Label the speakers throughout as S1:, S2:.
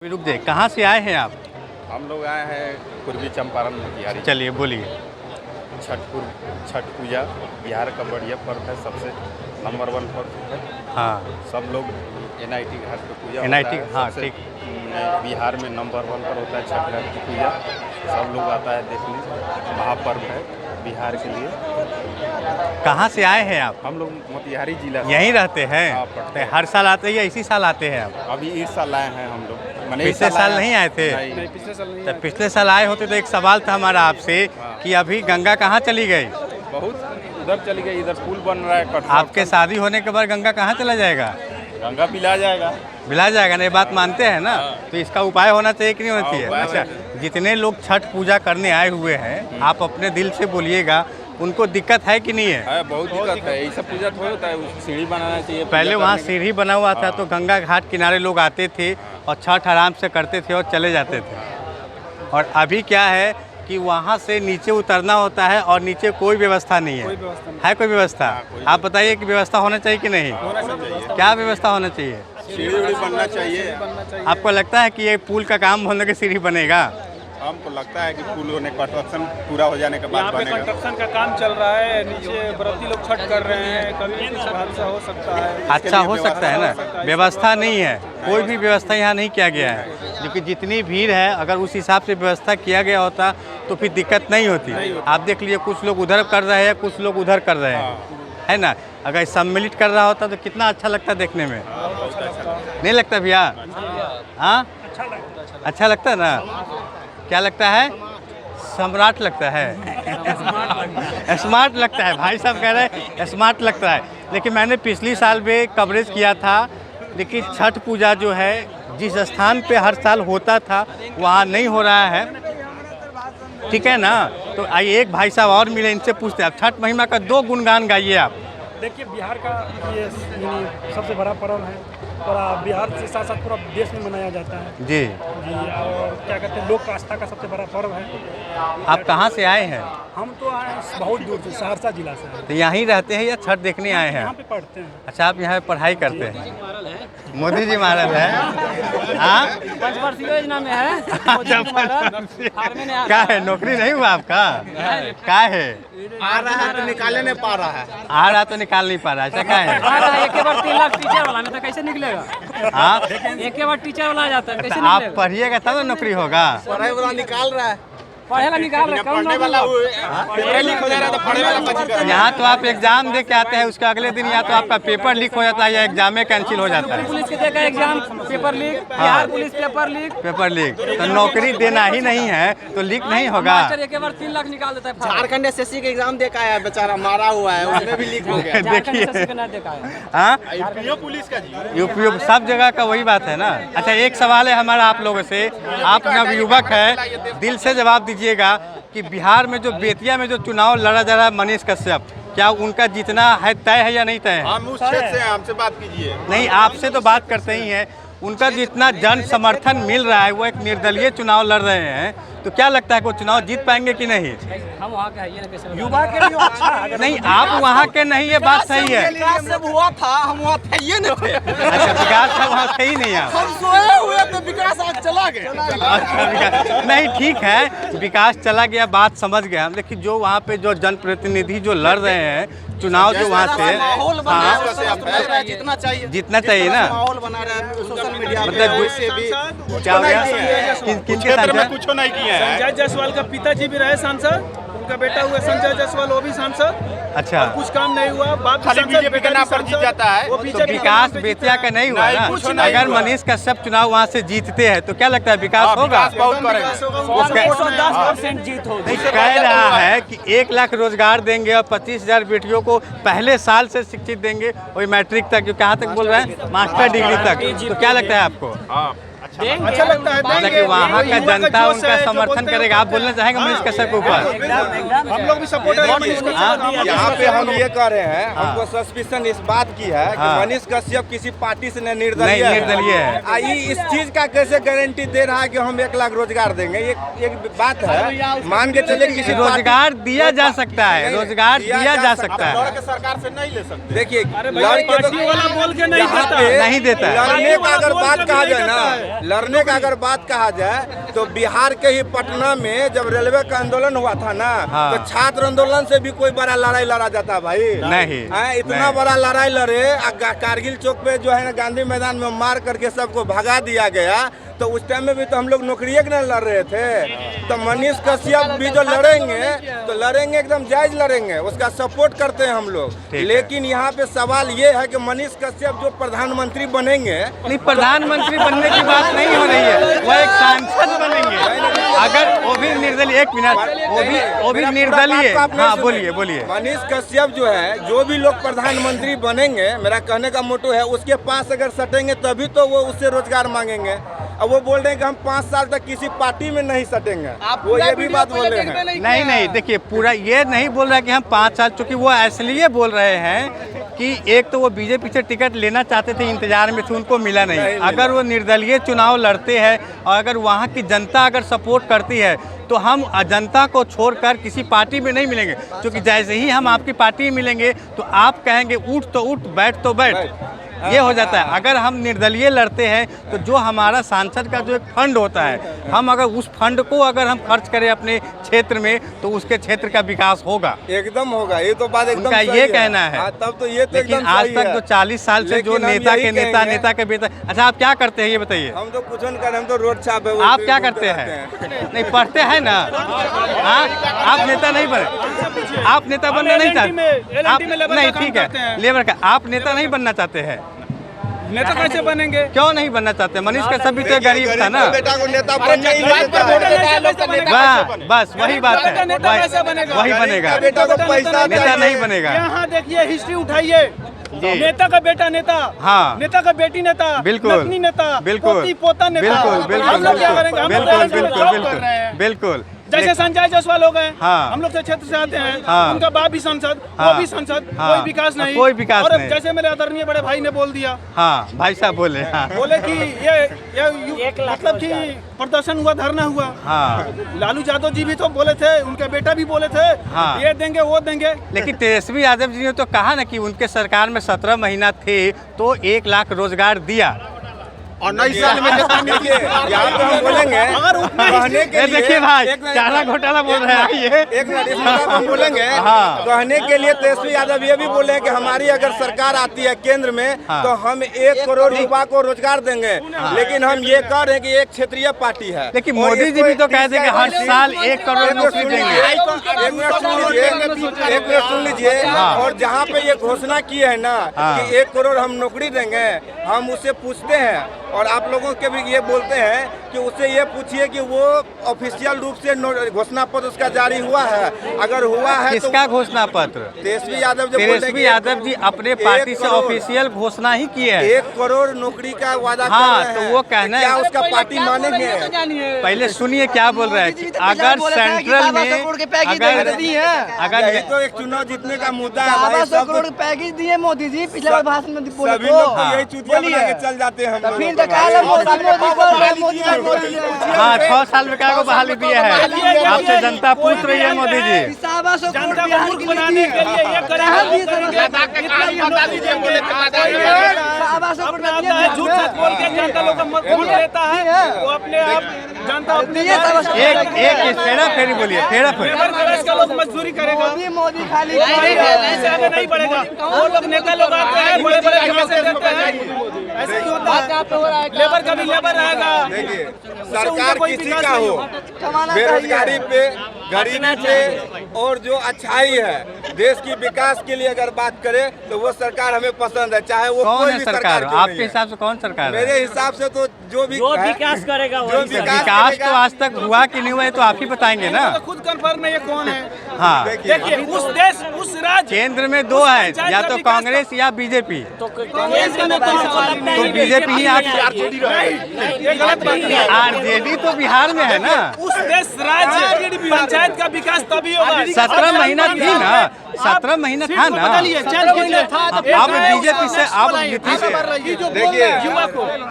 S1: रुक जाइए, कहाँ से आए हैं आप?
S2: हम लोग आए हैं पूर्वी चंपारण मोतिहारी।
S1: चलिए बोलिए।
S2: छठ पूजा बिहार का बढ़िया पर्व है, सबसे नंबर 1 पर्व है।
S1: हाँ,
S2: सब लोग NIT घाट पे पूजा
S1: NIT
S2: होता है।
S1: हाँ
S2: सबसे,
S1: ठीक।
S2: बिहार में नंबर 1 पर होता है छठ घाट की पूजा। सब लोग आता है देखने, महापर्व है बिहार के लिए।
S1: कहाँ से आए हैं आप?
S2: हम लोग मोतिहारी जिला से
S1: यहीं रहते हैं?
S2: हाँ, पढ़ते हैं।
S1: हर साल आते हैं या इसी साल आते हैं आप?
S2: अभी इस साल आए हैं हम लोग। माने इस
S1: पिछले साल
S2: आए
S1: नहीं आए थे?
S2: नहीं, पिछले साल नहीं
S1: तो
S2: आए।
S1: पिछले साल आए होते तो एक सवाल था हमारा आपसे कि अभी गंगा कहाँ चली गई?
S2: बहुत उधर चली गई, इधर पुल बन रहा है।
S1: आपके शादी होने के बाद गंगा कहाँ चला जाएगा?
S2: गंगा पिला जाएगा।
S1: मिला जाएगा ना, ये बात मानते हैं ना? तो इसका उपाय होना चाहिए कि नहीं होना
S2: हाँ,
S1: चाहिए?
S2: उपाय
S1: अच्छा,
S2: होना
S1: जितने लोग छठ पूजा करने आए हुए हैं, आप अपने दिल से बोलिएगा, उनको दिक्कत है कि नहीं है?
S2: बहुत दिक्कत है। ये सब पूजा थोड़ा होता है, सीढ़ी बनाना चाहिए।
S1: पहले
S2: पूजा
S1: वहाँ
S2: करने
S1: सीढ़ी बना हुआ था तो गंगा घाट किनारे लोग आते थे और छठ आराम से करते थे और चले जाते थे। और अभी क्या है कि वहाँ से नीचे उतरना होता है और नीचे कोई व्यवस्था नहीं है। है कोई व्यवस्था? आप बताइए कि व्यवस्था होना चाहिए कि नहीं? क्या व्यवस्था होना चाहिए?
S2: सीढ़ी बनना चाहिए।
S1: आपको लगता है कि ये पुल का काम होने के सीढ़ी बनेगा?
S2: हमको लगता है कि पुल होने कंस्ट्रक्शन पूरा हो जाने के बाद
S3: यहाँ पे
S2: बनेगा।
S3: कंस्ट्रक्शन का काम चल रहा है, नीचे व्रती लोग छठ कर रहे हैं, कभी कुछ हादसा हो सकता है।
S1: अच्छा हो सकता है ना, व्यवस्था नहीं है, कोई भी व्यवस्था यहाँ नहीं किया गया है। क्योंकि जितनी भीड़ है, अगर उस हिसाब से व्यवस्था किया गया होता तो फिर दिक्कत नहीं होती। आप देख लीजिए, कुछ लोग उधर कर रहे हैं, कुछ लोग उधर कर रहे हैं, है ना? अगर सम्मिलित कर रहा होता तो कितना अच्छा लगता देखने में, नहीं लगता भैया? हाँ, अच्छा लगता है ना? क्या लगता है? सम्राट लगता है। स्मार्ट लगता है, भाई साहब कह रहे हैं स्मार्ट लगता है। लेकिन मैंने पिछली साल भी कवरेज किया था, लेकिन छठ पूजा जो है जिस स्थान पे हर साल होता था वहाँ नहीं हो रहा है, ठीक है ना? तो आइए एक भाई साहब और मिले, इनसे पूछते हैं। आप छठ महिमा का 2 गुणगान गाइए आप।
S3: देखिए, बिहार का ये सबसे बड़ा पर्व है और बिहार से साथ साथ पूरा देश में मनाया जाता है
S1: जी
S3: जी। और क्या कहते हैं, लोक आस्था का सबसे बड़ा पर्व है।
S1: आप कहाँ से आए हैं?
S3: हम तो आए हैं बहुत दूर से, सहरसा जिला से आए हैं।
S1: तो यहीं रहते हैं या छठ देखने आए हैं?
S3: यहाँ पे पढ़ते हैं।
S1: अच्छा, आप यहाँ पढ़ाई करते हैं? मोदी जी महाराज है? हाँ,
S4: पंचवर्षीय योजना में है।
S1: क्या है, नौकरी नहीं हुआ आपका? क्या है?
S2: आ रहा है तो निकाले नहीं पा रहा है।
S1: आ रहा तो निकाल नहीं पा रहा, ऐसा क्या है?
S4: एक बार 3 लाख टीचर वाला में तो कैसे निकलेगा?
S1: हाँ,
S4: एक बार टीचर वाला आ जाता है, कैसे
S1: आप
S4: निकलेगा?
S1: पढ़िएगा तब ना नौकरी होगा।
S2: पढ़ाई वाला निकाल रहा है,
S4: पढ़ेगा निकाल रहा है,
S2: पढ़ने वाला पेपर लीक हो जा रहा है तो पढ़ने वाला बच गया।
S1: यहाँ तो आप एग्जाम दे के आते हैं, उसके अगले दिन या तो आपका पेपर लीक हो जाता है या एग्जाम कैंसिल हो जाता है।
S4: पुलिस के देखा exam paper leak, Bihar police paper leak.
S1: Paper leak तो नौकरी देना ही नहीं है तो लीक नहीं होगा।
S4: मास्टर एक बार 3 लाख निकाल देता है।
S2: झारखंड SSC का एग्जाम दे का है, बेचारा मारा हुआ है, उसमें भी लीक हो गया।
S1: देखिए,
S4: देखा है।
S1: हाँ,
S2: यूपीओ पुलिस का जी,
S1: यूपी सब जगह का वही बात है ना। अच्छा, एक सवाल है हमारा आप लोगों से, आप नवयुवक है, दिल से जवाब दीजिएगा कि बिहार में जो बेतिया में जो चुनाव लड़ा जा रहा है मनीष कश्यप, क्या उनका जीतना है तय है या नहीं तय है?
S2: हम उस क्षेत्र से हैं, हमसे बात कीजिए।
S1: नहीं, आपसे तो बात करते ही हैं। उनका जितना जन समर्थन मिल रहा है, वो एक निर्दलीय चुनाव लड़ रहे हैं, तो क्या लगता है कि वो चुनाव जीत पाएंगे कि नहीं?
S4: हम वहाँ के हैं, ये ना कैसे बताएं?
S3: युवा के लिए अच्छा है।
S1: नहीं, आप वहाँ के नहीं, ये बात सही है।
S2: विकास जब हुआ था, हम वहाँ थे ही नहीं थे।
S1: अच्छा, विकास साहब वहाँ थे ही नहीं आप।
S2: हम सोए हुए तो विकास आज चला गया।
S1: अच्छा, विकास नहीं, ठीक है, विकास चला गया, बात समझ गए हम। लेकिन जो वहाँ पे जो जनप्रतिनिधि जो लड़ रहे हैं चुनाव, जो वहाँ से
S2: माहौल बना
S1: हाँ,
S2: है, जितना चाहिए
S1: जितना चाहिए ना,
S2: माहौल बना रहा है सोशल मीडिया पे,
S1: मतलब
S2: वैसे भी
S1: क्या हो गया? किन के साथ है?
S2: कुछ नहीं किए हैं।
S3: संजय जायसवाल का पिताजी भी रहे सांसद, उनका बेटा हुआ संजय जायसवाल, वो भी सांसद।
S1: अच्छा,
S3: कुछ काम नहीं हुआ, बाप
S2: खाली
S3: सांसद,
S2: बीजेपी
S3: बेटा
S2: के नाम
S3: भी
S2: पर जीत
S3: सांसद।
S2: जाता है।
S3: वो
S1: तो
S3: बीजेपी के
S1: विकास
S3: नाम पे
S1: बेतिया का नहीं हुआ
S2: नहीं,
S1: ना।
S2: कुछ नहीं
S1: अगर
S2: हुआ।
S1: मनीष कश्यप चुनाव वहाँ से जीतते हैं तो क्या लगता है विकास होगा?
S2: विकास बहुत करेंगे।
S4: 110% जीत होगी।
S1: नहीं, कह रहा है कि 1 लाख रोजगार देंगे और 25,000 बेटियों को पहले साल से शिक्षित देंगे, वही मैट्रिक तक, जो कहाँ तक बोल रहे हैं, मास्टर डिग्री तक। तो क्या लगता है आपको?
S3: अच्छा लगता है,
S1: मतलब कि वहाँ का जनता उनका समर्थन करेगा? आप बोलना चाहेंगे मनीष कश्यप के ऊपर?
S3: हम लोग भी सपोर्ट है मनीष कश्यप।
S5: यहाँ पे हम ये कह रहे हैं, हमको सस्पिशन इस बात की है कि
S1: हाँ।
S5: मनीष कश्यप किसी पार्टी से
S1: नहीं,
S5: निर्दलीय है।
S1: निर्दलीय है।
S5: इस चीज का कैसे गारंटी दे रहा है कि हम 1 लाख रोजगार देंगे? एक बात है, मान के चले किसी
S1: रोजगार दिया जा सकता है, रोजगार दिया जा सकता है।
S2: लड़ के सरकार से नहीं ले सकते।
S5: देखिए,
S3: अरे भैया,
S5: लड़के
S3: पार्टी वाला बोल के नहीं
S5: यहाँ
S3: देता
S5: पे
S1: नहीं देता है।
S5: लड़ने का अगर बात कहा जाए ना, लड़ने का अगर बात कहा जाए तो बिहार के ही पटना में जब रेलवे का आंदोलन हुआ था ना,
S1: हाँ।
S5: तो छात्र आंदोलन से भी कोई बड़ा लड़ाई लड़ा जाता भाई
S1: नहीं,
S5: इतना
S1: नहीं।
S5: बड़ा लड़ाई लड़े, कारगिल चौक पे जो है ना गांधी मैदान में मार करके सबको भगा दिया गया। तो उस टाइम में भी तो हम लोग नौकरियों के ना लड़ रहे थे। तो मनीष कश्यप भी जो लड़ेंगे तो लड़ेंगे, एकदम जायज लड़ेंगे, उसका सपोर्ट करते हैं हम लोग।
S1: ठीक है।
S5: लेकिन यहाँ पे सवाल ये है कि मनीष कश्यप जो प्रधानमंत्री बनेंगे,
S1: नहीं, प्रधानमंत्री बनने की बात नहीं हो रही है, वो एक सांसद बनेंगे। अगर वो भी निर्दलीय, एक मिनट, वो भी निर्दलीय। हाँ, बोलिए।
S5: मनीष कश्यप जो है, जो भी लोग प्रधानमंत्री बनेंगे, मेरा कहने का मोटो है, उसके पास अगर सटेंगे तभी तो वो उससे रोजगार मांगेंगे। अब वो बोल रहे हैं कि हम 5 साल तक किसी पार्टी में नहीं सटेंगे, वो ये भी बात बोल रहे हैं।
S1: नहीं, देखिए, पूरा ये नहीं बोल रहा है कि हम 5 साल, चूंकि वो इसलिए बोल रहे हैं कि एक तो वो बीजेपी से टिकट लेना चाहते थे, इंतजार में थे, उनको मिला नहीं। अगर वो निर्दलीय चुनाव लड़ते हैं और अगर वहाँ की जनता अगर सपोर्ट करती है तो हम जनता को छोड़कर किसी पार्टी में नहीं मिलेंगे। क्योंकि जैसे ही हम आपकी पार्टी में मिलेंगे तो आप कहेंगे उठ तो उठ, बैठ तो बैठ, ये हो जाता है। अगर हम निर्दलीय लड़ते हैं तो जो हमारा सांसद का जो एक फंड होता है, हम अगर उस फंड को अगर हम खर्च करें अपने क्षेत्र में तो उसके क्षेत्र का विकास होगा,
S5: एकदम होगा। ये तो बात एकदम
S1: उनका
S5: सही
S1: ये कहना है।
S5: हाँ, तब तो ये तो
S1: लेकिन
S5: एकदम
S1: आज
S5: सही
S1: तक
S5: है।
S1: जो 40 साल से जो
S5: लेकिन हम
S1: नेता
S5: यही
S1: के नेता,
S5: कहेंगे-
S1: नेता के बेटा, अच्छा आप क्या करते हैं ये बताइए?
S5: हम तो कुछ नहीं कर, हम तो रोड छाप है। वो
S1: आप
S5: फिर
S1: क्या
S5: घूमते
S1: करते
S5: रहते
S1: हैं? नहीं, पढ़ते हैं ना? हाँ, आप नेता नहीं बने, आप नेता बनना नहीं चाहते? आप नहीं, ठीक है, लेबर का आप नेता नहीं बनना चाहते हैं?
S4: नेता कैसे बनेंगे?
S1: क्यों नहीं बनना चाहते? मनीष कश्यप भी तो गरीब था ना।
S5: बेटा को नेता बनना ही नहीं देता है।
S1: बस वही बात है,
S4: नेता कैसे बनेगा?
S1: वही बनेगा,
S5: बेटा को पैसा
S1: नेता
S5: चाहिए।
S1: नहीं बनेगा।
S4: यहाँ देखिए, हिस्ट्री उठाइए,
S1: जी।
S4: नेता का बेटा नेता,
S1: हाँ।
S4: नेता का बेटी नेता,
S1: बिल्कुल,
S4: नतनी नेता,
S1: बिल्कुल,
S4: पोती पोता नेता।
S1: बिल्कुल,
S4: हम लोग क्या करेंगे? हम लोग जॉब कर रहे हैं।
S1: बिल्कुल।
S4: जैसे संजय जायसवाल हो गए,
S1: हाँ।
S4: हम लोग से क्षेत्र से आते हैं,
S1: हाँ।
S4: उनका बाप भी सांसद,
S1: हाँ।
S4: वो भी सांसद,
S1: हाँ।
S4: कोई विकास नहीं,
S1: कोई विकास
S4: और
S1: नहीं।
S4: जैसे मेरे आदरणीय बड़े भाई ने बोल दिया,
S1: हाँ, भाई साहब बोले, हाँ,
S4: बोले कि ये मतलब कि प्रदर्शन हुआ, धरना हुआ।
S1: हाँ।
S4: लालू यादव जी भी तो बोले थे, उनके बेटा भी बोले थे,
S1: हाँ।
S4: ये देंगे वो देंगे।
S1: लेकिन तेजस्वी यादव जी ने तो कहा ना कि उनके सरकार में 17 महीना थे तो 1 लाख रोजगार दिया।
S5: और 9 साल में देखिए, यहाँ पे हम बोलेंगे कहने के
S1: ये
S5: लिए,
S1: देखिए भाई,
S5: एक मिनट,
S1: चारा घोटाला बोल रहे हैं ये।
S5: एक मिनट, इस मुद्दा पे हम बोलेंगे।
S1: हाँ।
S5: कहने के लिए तेजस्वी यादव ये भी बोले हैं कि हमारी अगर सरकार आती है केंद्र में,
S1: हाँ।
S5: तो हम 1 करोड़ युवा को रोजगार देंगे। लेकिन हम ये कह रहे हैं कि एक क्षेत्रीय पार्टी है।
S1: लेकिन
S5: और
S1: मोदी जी भी तो कहते हैं कि हर साल 1 करोड़ नौकरी देंगे।
S5: एक मिनट सुन लीजिए।
S1: हाँ।
S5: और जहाँ पे ये घोषणा की है ना
S1: हाँ।
S5: कि 1 करोड़ हम नौकरी देंगे, हम उससे पूछते हैं और आप लोगों के भी ये बोलते हैं कि उससे ये पूछिए कि वो ऑफिशियल रूप से घोषणा पत्र उसका जारी हुआ है। अगर हुआ है तो
S1: किसका घोषणा पत्र?
S5: तेजस्वी यादव जो बोल रहे हैं
S1: तेजस्वी
S5: कि
S1: यादव जी अपने पार्टी से
S5: करोड़-
S1: ऑफिशियल घोषणा ही की है।
S5: 1 करोड़ नौकरी का वादा
S1: हाँ,
S5: कर रहे
S1: तो
S5: हैं।
S1: वो कहना है-
S5: क्या उसका पार्टी मानेंगे?
S1: पहले सुनिए क्या बोल रहे हैं कि अगर सेंट्रल में अगर
S5: यही तो एक चुनाव जीतने का मुद्दा है भाई।
S6: 100 करोड़ पैकेज दिए मोदी जी पिछले बार भाषण में बोले
S5: सभी
S6: तो।
S5: लोग तो यही चुतिया बना के चल जाते हैं हम
S6: तो
S5: लोगों
S6: फिर
S5: को
S6: तो कहा मोदी
S1: हाँ 6 साल में क्या को बहाली दिया है। आपसे जनता पूछ रही है मोदी जी।
S6: 100 करोड़
S4: जनता को
S6: बिहार
S4: मूर्ख
S6: के
S4: बनाने
S6: लिए
S4: के लिए ये अपना है झूठ सच बोल के जनता लोग का मत वोट लेता है, वो अपने आप जनता अपने
S1: एक फेरा फेरी बोलिए, फेरा फेरी।
S4: लेबर क्लास का लोग मजदूरी करेगा,
S6: मोदी खाली
S4: ऐसे आगे नहीं बढ़ेगा। वो लोग नेता लोग आते हैं, बड़े बड़े पैसे देते हैं, ऐसे ही होता है। लेबर का भी लेबर रहेगा।
S5: देखिए
S4: उससे
S5: सरकार
S4: उनका कोई
S5: किसी
S4: विकास
S5: का
S4: नहीं
S5: हो, बेरोजगारी पे, गरीबी पे और जो अच्छाई है देश की विकास के लिए अगर बात करें तो वो सरकार हमें पसंद है, चाहे वो
S1: कौन
S5: कोई
S1: है
S5: भी
S1: सरकार?
S5: क्यों
S1: आपके
S5: नहीं है।
S1: हिसाब से कौन सरकार है?
S5: मेरे हिसाब से तो जो भी
S4: विकास करेगा
S5: जो
S1: विकास
S5: करेगा,
S1: तो आज तक हुआ कि नहीं हुआ है तो आप ही बताएंगे ना।
S4: तो खुद कंफर्म है ये कौन है।
S1: हाँ,
S4: देखिए उस देश उस राज्य
S1: केंद्र में 2 है, या तो कांग्रेस या बीजेपी।
S4: तो
S1: बीजेपी ही आप
S4: ये गलत बात है।
S1: आरजेडी तो बिहार में है ना।
S4: उस देश राज्य पंचायत का विकास तभी होगा।
S1: 17 महीना थी ना, 17 महीना था ना।
S4: था
S1: आप बीजेपी से आप
S5: देखिए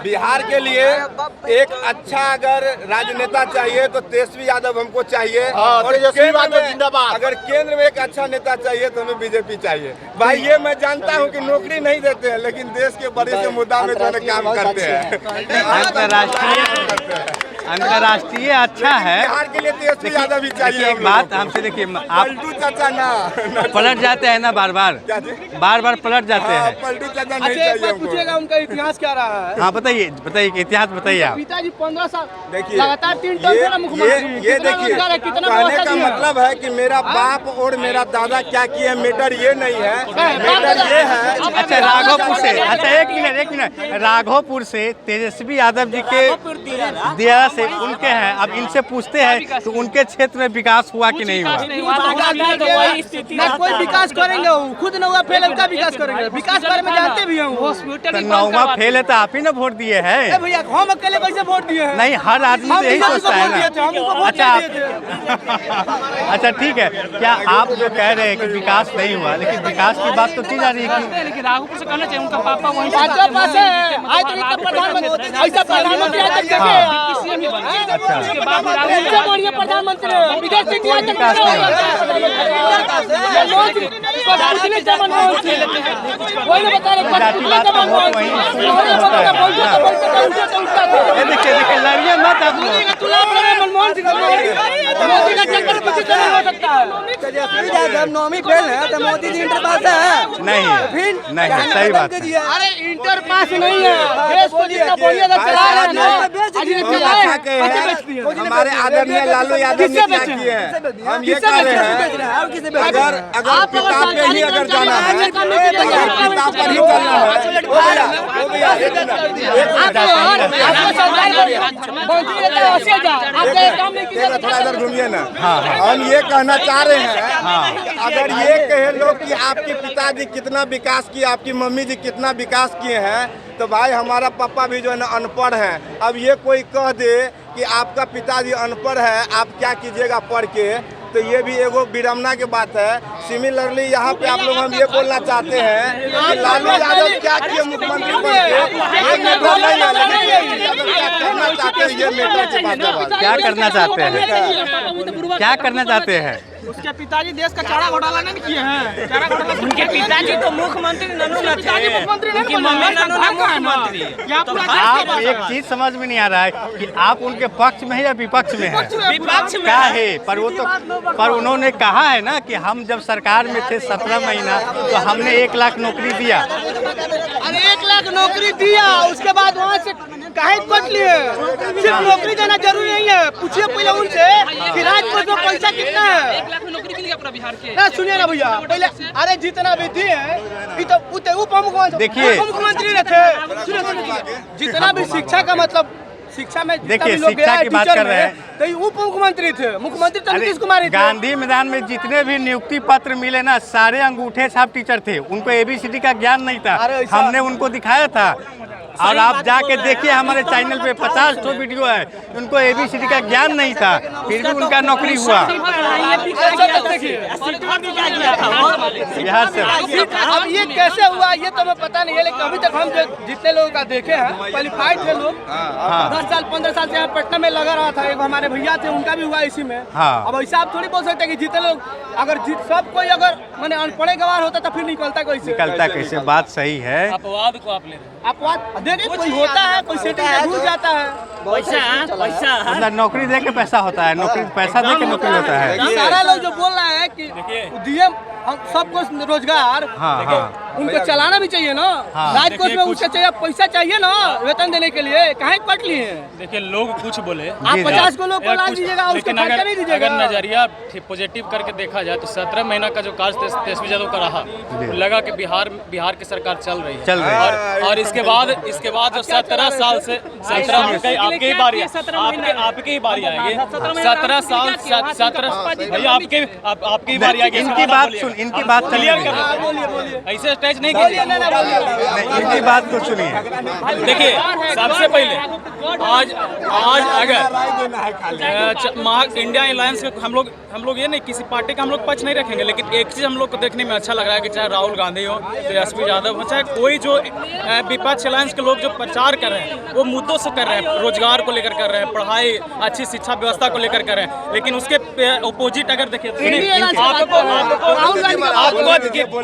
S5: बिहार के लिए एक अच्छा अगर राजनेता चाहिए तो तेजस्वी यादव हमको चाहिए, और
S7: तेजस्वी यादव जिंदाबाद।
S5: अगर केंद्र में एक अच्छा नेता चाहिए तो हमें बीजेपी चाहिए। भाई ये मैं जानता हूँ कि नौकरी नहीं देते हैं, लेकिन देश के बड़े से मुद्दा में जो है काम करते हैं।
S1: अंतर्राष्ट्रीय अच्छा है।
S5: बिहार के लिए तेजस्वी यादव भी चाहिए।
S1: एक बात हमसे देखिए, आप
S5: पलटू चाचा ना
S1: पलट जाते हैं ना बार बार पलट जाते हैं।
S5: पलटू चाचा नहीं
S4: अच्छा एक
S5: चाहिए
S4: बात
S5: हमको।
S4: पूछिएगा, उनका इतिहास क्या रहा है?
S1: हाँ बताइए इतिहास बताइए आप।
S4: पिताजी 15 साल
S5: देखिए
S4: लगातार 3 टर्म से ना मुख्यमंत्री।
S5: ये
S4: कितना
S5: देखिए
S4: रोजगार है, कितना
S5: कहने
S4: व्यवस्था
S5: का
S4: दिया?
S5: मतलब है कि मेरा बाप और मेरा दादा क्या किए, मैटर ये नहीं है। मैटर ये है।
S1: अच्छा राघोपुर से, अच्छा एक मिनट राघोपुर से तेजस्वी यादव जी के दिया से उनके हैं, अब इनसे पूछते हैं तो उनके क्षेत्र में विकास हुआ कि नहीं हुआ?
S4: ना कोई विकास करेंगे, वो खुद न हुआ फेल है, उनका विकास करेंगे। विकास बारे में जानते भी हैं वो।
S1: तो 9वां फेल है तो आप ही ना वोट दिए हैं।
S4: ए भैया हम अकेले कैसे वोट दिए हैं?
S1: नहीं हर आदमी तो यही सोचता है ना। अच्छा अच्छा ठीक है, क्या आप जो कह रहे हैं कि विकास नहीं हुआ, लेकिन विकास की बात तो की जा रही है।
S8: लेकिन राघोपुर से कहना चाहिए, उनका पापा वहीं से
S4: पाँचों पास है। आज तक इतना प्रधानमंत्री, ऐसा प्रधानमंत्री आज तक देखे हैं?
S8: किसी भी बना उसके बाद
S4: इससे बढ़िया प्रधानमंत्री है। विदेश से इंडिया तक
S1: विकास नहीं हुआ।
S4: वही ना बता रहे
S1: जातिवाद का वोट वहीं होता है। ये देखिए लड़िए मत आप लोग।
S4: मनमोहन सिंह मोदी का चक्कर पीछे तो नहीं हो सकता है।
S6: तेजस्वी यादव 9वीं फेल है तो मोदी जी इंटर पास है।
S1: नहीं नहीं सही बात है।
S4: अरे इंटर पास नहीं है, देश को जितना बढ़िया से चला रहे हैं ना, आज ये
S5: बहुत
S4: चलाए
S5: अच्छा कहे
S4: कैसे
S5: हैं।
S4: बेचती है?
S5: हमारे आदरणीय लालू यादव ने क्या किए हैं, हम ये कह रहे हैं।
S6: और किसे
S5: अगर किताब पे ही अगर जाना है, किताब पर ही चलना है, वो भैया थोड़ा इधर घूमिए ना। हम ये कहना चाह रहे हैं, अगर ये कहे लोग कि आपके पिताजी कितना विकास किए, आपकी मम्मी जी कितना विकास किए हैं, तो भाई हमारा पापा भी जो है ना अनपढ़ हैं। अब ये कोई कह दे कि आपका पिताजी अनपढ़ है, आप क्या कीजिएगा पढ़ के, तो ये भी एगो विडम्बना की बात है। सिमिलरली यहाँ पे आप लोग हम ये बोलना चाहते हैं कि लालू यादव क्या किए मुख्यमंत्री बन के, ये मैटर नहीं है, लेकिन यादव क्या करना चाहते हैं ये मैटर की बात है।
S1: क्या करना चाहते हैं, क्या करना चाहते हैं?
S4: उसके पिताजी देश का चारा घोटाला नहीं किए हैं? चारा घोटाला
S8: उनके पिताजी तो मुख्यमंत्री ननू न थे,
S4: मुख्यमंत्री नहीं,
S8: उनकी मम्मी ननू न मुख्यमंत्री।
S1: आप एक चीज समझ में नहीं आ रहा है कि आप उनके पक्ष में है या विपक्ष में है?
S8: विपक्ष में
S1: क्या है, पर उन्होंने कहा है ना कि हम जब सरकार में थे 17 महीना तो हमने 1 लाख नौकरी दिया।
S4: अरे 1 लाख नौकरी दिया, उसके बाद वहाँ से काहे कट लिए? सिर्फ नौकरी देना जरूरी नहीं है, पूछिए पहले उनसे कि राजकोष में पैसा कितना है।
S8: 1 लाख में नौकरी मिल गया पूरा बिहार के।
S4: ना सुनिए ना भैया, पहले अरे जितना भी दिए ये तो उप मुख्यमंत्री,
S1: देखिए।
S4: उप मुख्यमंत्री ने थे। सुनिए जितना भी शिक्षा का मतलब शिक्षा में जितना
S1: देखिए,
S4: भी लोग
S1: शिक्षा
S4: गया
S1: की बात
S4: टीचर
S1: कर रहे
S4: में,
S1: हैं।
S4: तो ये उप मुख्यमंत्री थे। मुख्यमंत्री तो नीतीश कुमार ही थे।
S1: गांधी मैदान में जितने भी नियुक्ति पत्र मिले ना, सारे अंगूठे छाप टीचर थे। उनको ABCD का ज्ञान नहीं था,
S4: अरे ऐसा-
S1: हमने उनको दिखाया था। और आप जाके देखिए हमारे चैनल पे 50 ठो वीडियो है, उनको ABCD का ज्ञान नहीं था, फिर भी उनका नौकरी हुआ बिहार से।
S4: अब ये कैसे हुआ ये तो हमें पता नहीं है, लेकिन अभी तक हम जो जितने लोगों का देखे हैं क्वालिफाइड थे लोग। 10 साल 15 साल से यहाँ पटना में लगा रहा था। एक हमारे भैया थे, उनका भी हुआ इसी में।
S1: हाँ।
S4: अब ऐसा आप थोड़ी बोल सकते हैं कि जितने लोग अगर सब कोई अगर मैंने अनपढ़े गवार होता तो फिर निकलता कैसे?
S1: निकलता कैसे? बात सही है।
S8: अपवाद को आप ले रहे हैं।
S4: अपवाद देखिए, कोई होता है, कोई सेटिंग से घुस जाता है।
S8: पैसा
S1: मतलब नौकरी दे के पैसा होता है, नौकरी पैसा दे के नौकरी होता है।
S4: सारा लोग जो बोल रहा है कि डीएम हम सबको रोजगार,
S1: हाँ।
S4: उनको चलाना भी चाहिए ना।
S1: हाँ।
S4: राजकोष में उसका चाहिए पैसा चाहिए ना वेतन देने के लिए, काहे कट लिए हैं?
S9: देखिए लोग कुछ बोले,
S4: आप 50 को लोग को लाल दीजिएगा, उसका
S9: लेकिन
S4: खर्चा नहीं दीजिएगा।
S9: अगर नजरिया पॉजिटिव करके देखा जाए तो 17 महीना का जो कार्य तेजस्वी यादव का रहा, लगा कि बिहार की सरकार चल रही है।
S1: चल रही है।
S9: और इसके बाद जो 17 साल से 17 में कई आप आपकी ही बारी है, आपकी ही बारी आएगी। 17 साल 17 भैया आपकी ही बारी आएगी।
S1: इनकी बात सुन, इनकी बात
S9: क्लियर
S1: सुनिए।
S9: कर, ऐसे स्टेज नहीं कीजिए।
S1: नहीं, इनकी बात को सुनिए।
S9: देखिए सबसे पहले आज अगर इंडिया अलायंस के हम लोग ये नहीं किसी पार्टी का हम लोग पक्ष नहीं रखेंगे, लेकिन एक चीज़ हम लोग को देखने में अच्छा लग रहा है कि चाहे राहुल गांधी हो, तेजस्वी यादव हो, चाहे कोई जो विपक्ष अलायंस के लोग जो प्रचार कर रहे हैं वो मुद्दों से कर रहे हैं, रोजगार को लेकर कर रहे हैं, पढ़ाई अच्छी शिक्षा व्यवस्था को लेकर कर रहे हैं, लेकिन उसके अपोजिट अगर देखिए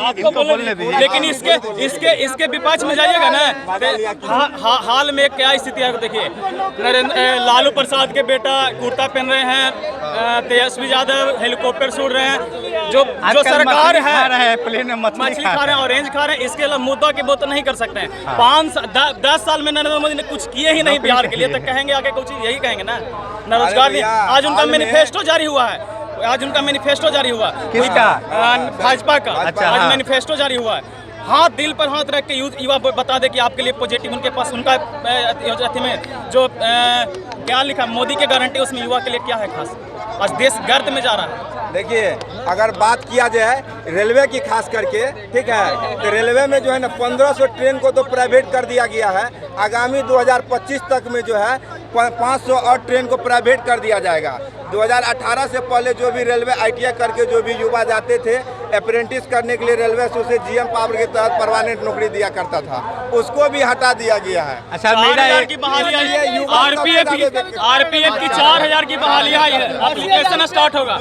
S9: आपको बोलने दीजिए, लेकिन इसके विपक्ष में जाइएगा ना, हाल में क्या स्थिति है देखिए। लालू प्रसाद के बेटा कुर्ता पहन रहे हैं, तेजस्वी यादव हेलीकॉप्टर से उड़ रहे हैं, जो सरकार है
S1: प्लेन में
S9: मछली खा रहे हैं, ऑरेंज खा रहे हैं। इसके अलावा मुद्दा की बात नहीं कर सकते हैं। 10 साल में नरेंद्र मोदी ने कुछ किए ही नहीं बिहार के लिए, तो कहेंगे आगे कुछ यही कहेंगे ना रोजगार नहीं। आज उनका मैनिफेस्टो जारी हुआ है, किसका? भाजपा का। आज मैनिफेस्टो जारी हुआ है। हाथ दिल पर हाथ रख के युवा बता दे कि आपके लिए पॉजिटिव उनके पास उनका में जो क्या लिखा मोदी की गारंटी, उसमें युवा के लिए क्या है खास? आज देश गर्द में जा रहा है।
S5: देखिए अगर बात किया जाए रेलवे की खास करके, ठीक है, तो रेलवे में जो है ना 1500 ट्रेन को तो प्राइवेट कर दिया गया है। आगामी 2025 तक में जो है 500 और ट्रेन को प्राइवेट कर दिया जाएगा। 2018 से पहले जो भी रेलवे ITI करके जो भी युवा जाते थे अप्रेंटिस करने के लिए रेलवे से उसे GM पावर के तहत परमानेंट नौकरी दिया करता था, उसको भी हटा दिया गया है।
S1: अच्छा, मेरा
S9: की बहाली आई है, RPF की 4000 की बहाली आई है। एप्लीकेशन स्टार्ट होगा,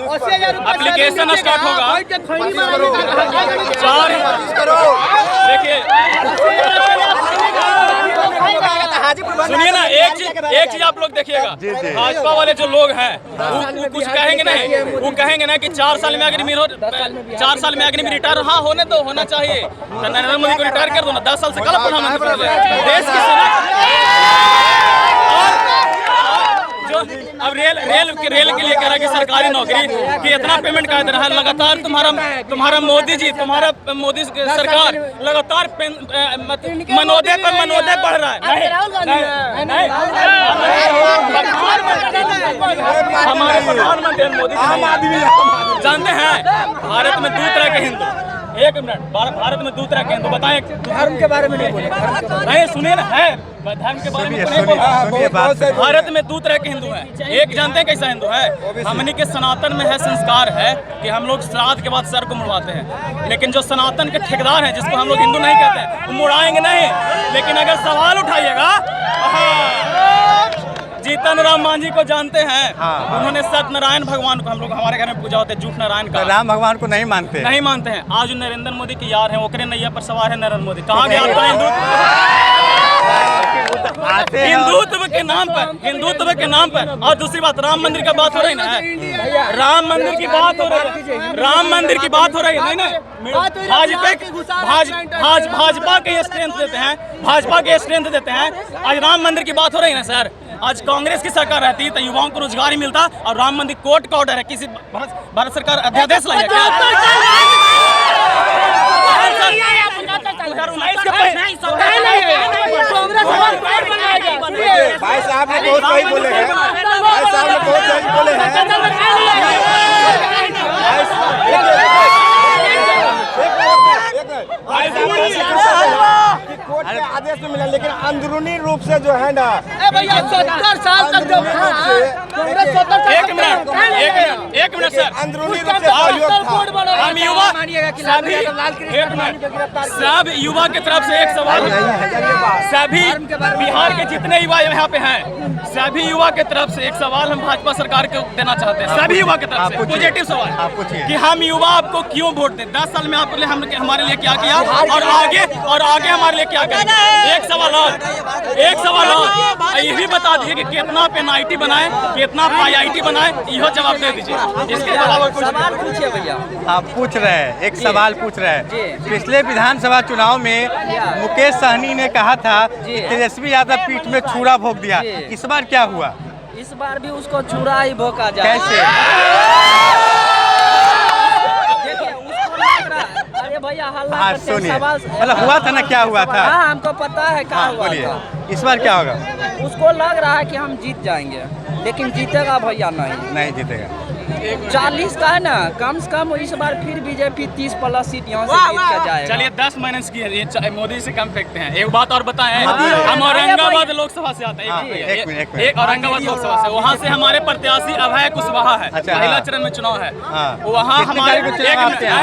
S9: देखिए सुनिए ना, एक चीज आप लोग देखिएगा, भाजपा वाले जो लोग हैं वो कुछ कहेंगे नहीं, वो कहेंगे ना कि 4 साल में अग्निवीर रिटायर, हाँ होना चाहिए। तो नरेंद्र मोदी को रिटायर कर दो ना, 10 साल से कल प्रधानमंत्री देश की सेवा। अब रेल के लिए कह रहा है कि सरकारी नौकरी कि इतना पेमेंट कर दे रहा है लगातार। तुम्हारा मोदी सरकार लगातार मनोदय बढ़ रहा है। नहीं हमारे प्रधानमंत्री मोदी जानते हैं भारत में 2 तरह के हिंदू, एक मिनट, भारत में 2 तरह के हिंदू बताएं।
S6: धर्म के बारे में नहीं बोले,
S9: नहीं सुनिए ना, है धर्म के बारे में नहीं बोला। भारत में 2 तरह के हिंदू हैं। एक जानते हैं कैसा हिंदू है? हमनी के सनातन में है संस्कार है कि हम लोग श्राद्ध के बाद सर को मुड़वाते हैं, लेकिन जो सनातन के ठेकेदार हैं जिसको हम लोग हिंदू नहीं कहते हैं वो मुड़ाएंगे नहीं। लेकिन अगर सवाल उठाइएगा, जीतन राम मांझी को जानते हैं, उन्होंने सत्यनारायण भगवान को, हम लोग हमारे घर में पूजा होते है झूठ नारायण का,
S1: राम भगवान को नहीं मानते
S9: हैं। आज नरेंद्र मोदी के यार हैं, ओकरे नैया पर सवार है नरेंद्र मोदी। कहाँ गया आपका हिंदुत्व के नाम पर? और दूसरी बात, राम मंदिर का बात हो रही ना, राम मंदिर की बात हो रही है, भाजपा के स्ट्रेंथ देते हैं, आज राम मंदिर की बात हो रही है ना सर। आज कांग्रेस की सरकार रहती तो युवाओं को रोजगार ही मिलता, और राम मंदिर कोर्ट का ऑर्डर है, किसी भारत सरकार अध्यादेश लाई है क्या?
S5: भाई साहब ने बहुत सही बोले हैं, कोर्ट के आदेश में मिला, लेकिन अंदरूनी रूप से जो है ना
S4: 70 साल तक जो
S9: एक मिनट सर,
S5: अंदरूनी रूप से सहयोग था।
S9: हम युवा सब युवा की तरफ से एक सवाल, सभी बिहार के जितने युवा यहाँ पे हैं, सभी युवा की तरफ से एक सवाल हम भाजपा सरकार को देना चाहते हैं। सभी युवा की तरफ से पॉजिटिव सवाल कि हम युवा आपको क्यों वोट दें? 10 साल में आपने हमारे लिए क्या किया, और आगे हमारे लिए क्या करेंगे? एक सवाल और ये भी बता दीजिए कि कितना पेनल्टी बनाए, कितना IIT बनाए, यह जवाब दे दीजिए। इसके अलावा कुछ
S6: सवाल पूछिए भैया।
S1: आप पूछ रहे हैं, एक सवाल पूछ रहे हैं। पिछले विधानसभा चुनाव में मुकेश सहनी ने कहा था कि तेजस्वी यादव पीठ में छुरा भोंक दिया, इस बार क्या हुआ?
S6: इस बार भी उसको छुरा ही भोंका जाए।
S1: कैसे?
S6: अरे भैया हल्ला
S1: हाँ सुनिए, मतलब हुआ था ना, क्या हुआ था?
S6: हाँ हमको पता है क्या हुआ था।
S1: इस बार क्या होगा?
S6: उसको लग रहा है कि हम जीत जाएंगे, लेकिन जीतेगा भैया
S1: नहीं जीतेगा।
S6: 40 का है ना, कम से कम इस बार फिर बीजेपी 30+ सीट यहाँ से जीत के जाएगा।
S9: चलिए 10 माइनस की है, ये मोदी से कम फेंकते हैं। एक बात और बताएं, हम औरंगाबाद लोकसभा से आते हैं।
S1: एक मिनट।
S9: एक औरंगाबाद लोकसभा से, वहाँ से हमारे प्रत्याशी अभय कुशवाहा है।
S1: अच्छा,
S9: पहला
S1: हाँ।
S9: चरण में चुनाव है।
S1: हाँ।
S9: वहाँ
S1: कितनी
S9: हमारे
S1: तारीख को चुनाव आपके यहाँ?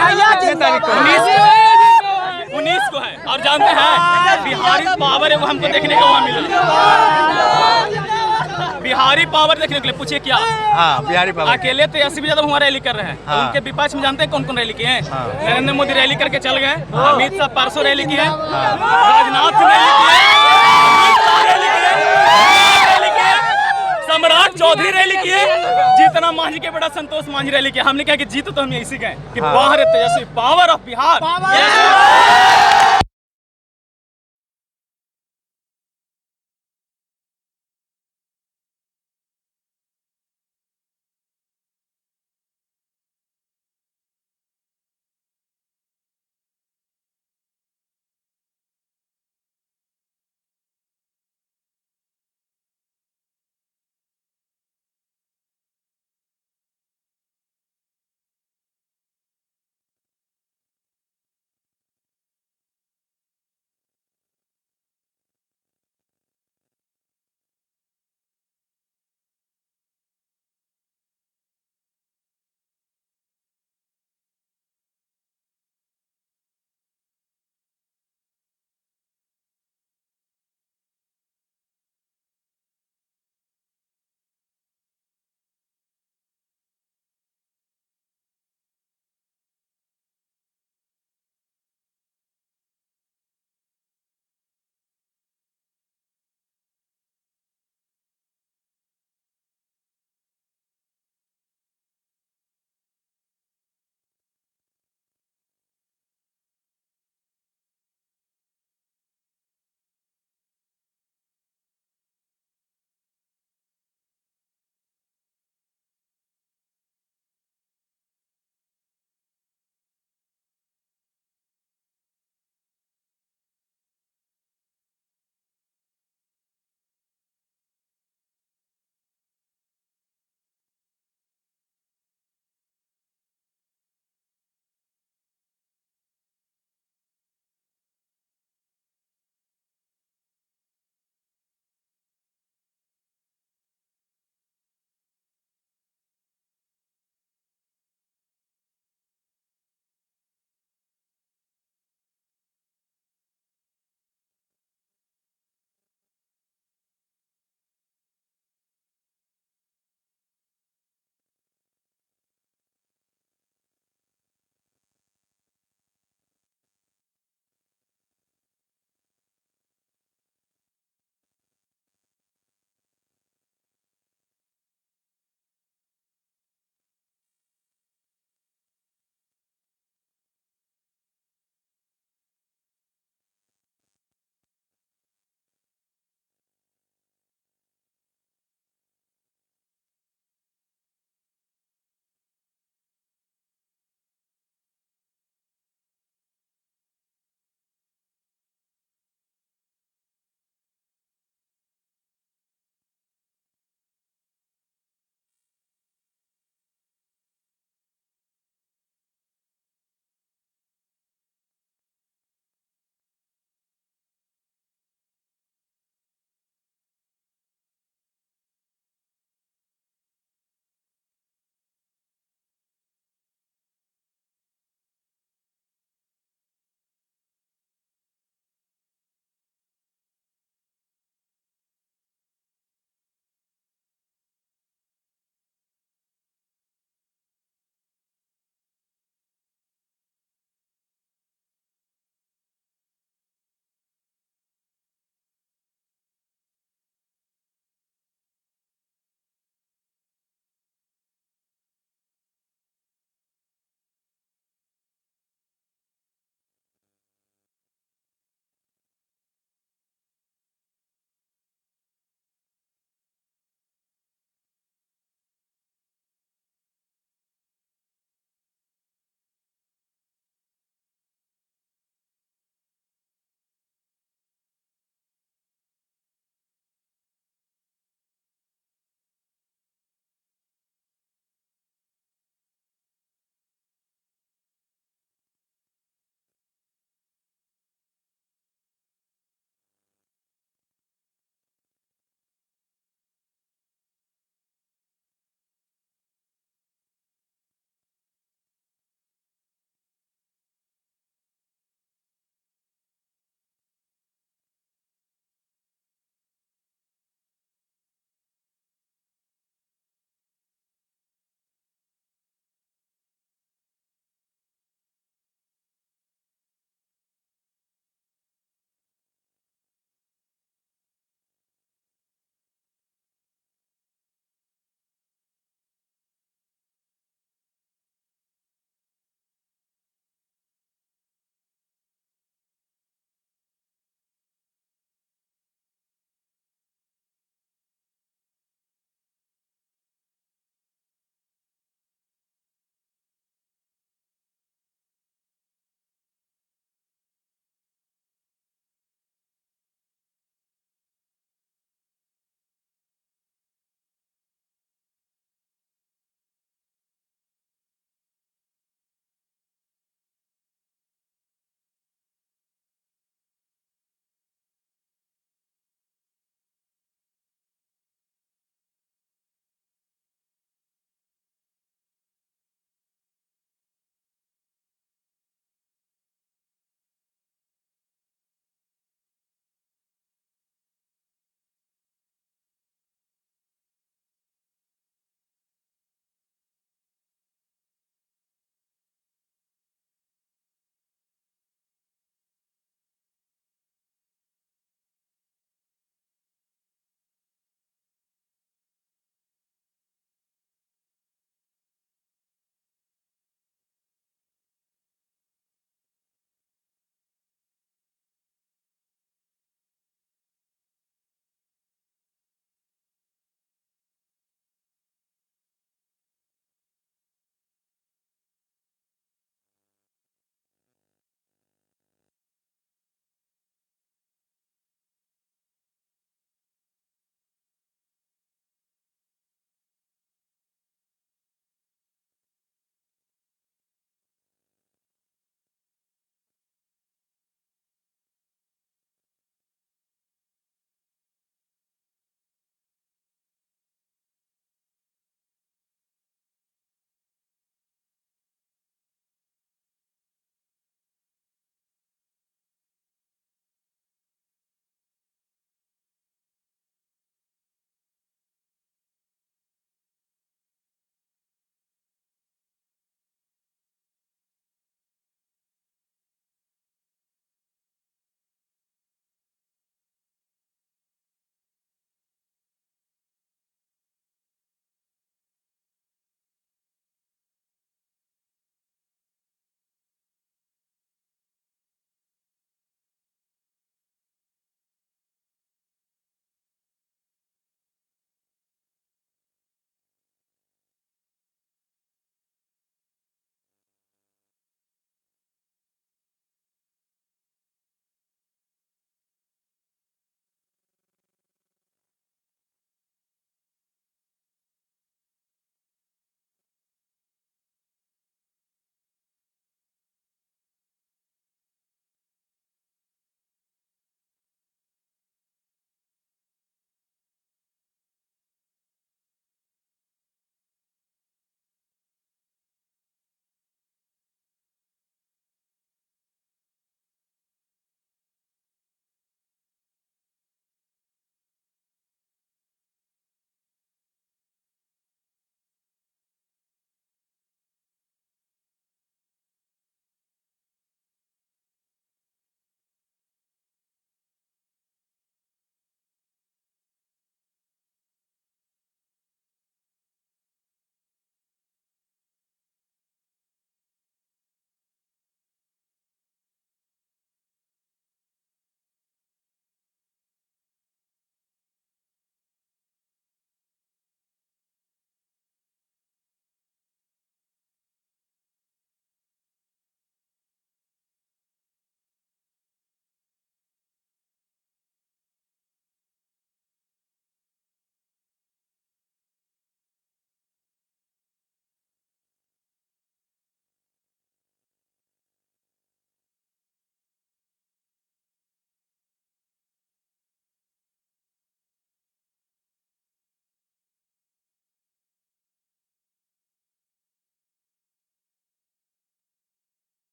S9: 19 को है। और जानते हैं बिहारी पावर है वो हमको देखने को वहाँ मिला। बिहारी पावर देखने के लिए पूछिए क्या?
S1: हाँ, बिहारी पावर
S9: अकेले तो 80 भी ज्यादा वहाँ रैली कर रहे हैं।
S1: हाँ।
S9: उनके विपक्ष में जानते हैं कौन कौन रैली किए हैं?
S1: हाँ।
S9: नरेंद्र मोदी रैली करके चल गए, अमित शाह परसों रैली किए, राजनाथ सिंह रैली किए, सम्राट चौधरी रैली किए, जीतना मांझी के बेटा संतोष मांझी रैली किया। हमने कहा कि जीतो तो हम इसी गए कि बाहर है तेजस्वी, पावर ऑफ बिहार।